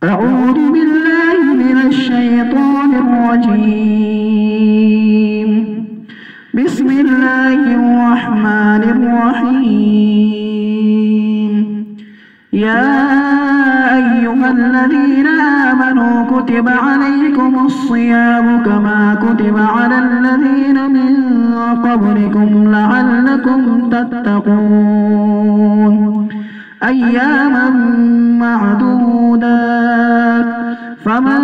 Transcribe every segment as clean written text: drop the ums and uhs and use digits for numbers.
أعوذ بالله من الشيطان الرجيم. بسم الله الرحمن الرحيم. يا أيها الذين آمنوا كتب عليكم الصيام كما كتب على الذين من قبلكم لعلكم تتقون أياما معدودات. فمن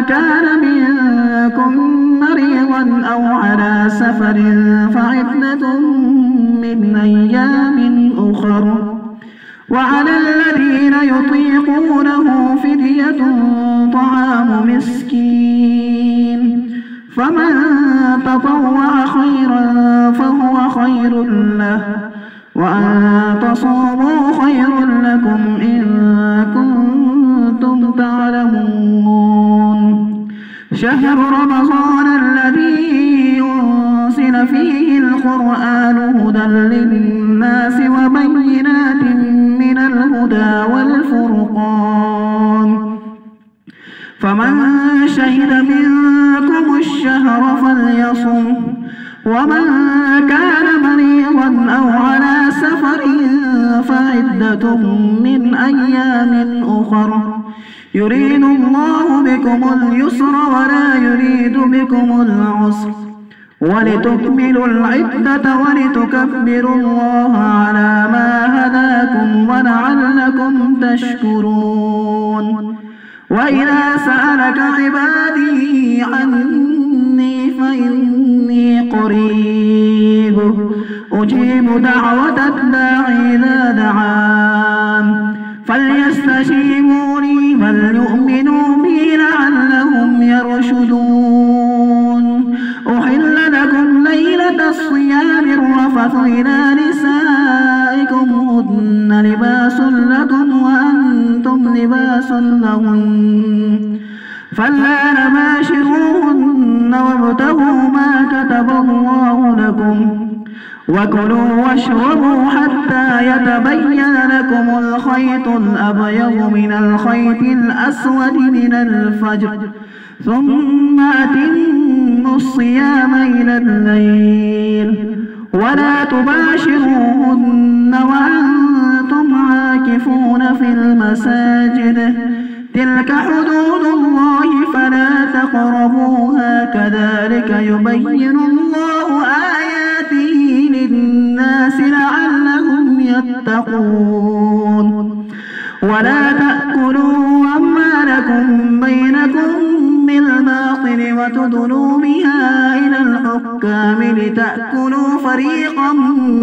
كان منكم مريضا أو على سفر فعدة من أيام أخر، وعلى الذين يطيقونه فدية طعام مسكين، فمن تطوع خيرا فهو خير له، وأن تصوموا خير لكم إن كنتم تعلمون. شهر رمضان الذي أنزل فيه القرآن هدى للناس وبينات من الهدى والفرقان، فمن شهد منكم الشهر فليصم، ومن كان مريضا أو على سفر فعدة من أيام أخر، يريد الله بكم اليسر ولا يريد بكم العسر، ولتكملوا العدة ولتكبروا الله على ما هداكم ولعلكم تشكرون. وإذا سألك عبادي عني فإني قريب أجيب دعوة الداعي إذا دعان، فليستجيبوا لي وليؤمنوا بي لعلهم يرشدون. أحل لكم ليلة الصيام الرفث إلى نسائكم هن لباس لكم وأنتم لباس لهن، فالآن باشروهن وابتغوا ما كتب الله لكم، وكلوا واشربوا حتى يتبين لكم الخيط الأبيض من الخيط الأسود من الفجر، ثم أتموا الصيام إلى الليل، ولا تباشروهن وأنتم عاكفون في المساجد، تلك حدود الله فلا تقربوها، كذلك يبين الله آياته للناس لعلهم يتقون. ولا تأكلوا أموالكم بينكم بالباطل وتدلوا بها إلى الحكام لتأكلوا فريقا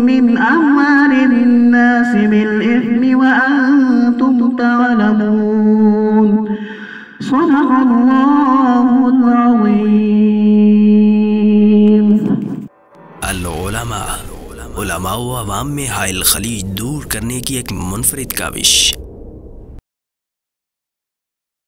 من أموال الناس بالإثم وأنتم تعلمون. صدق الله العظيم. علماء و عوام میں حائل خلیج دور کرنے کی ایک منفرد کاوش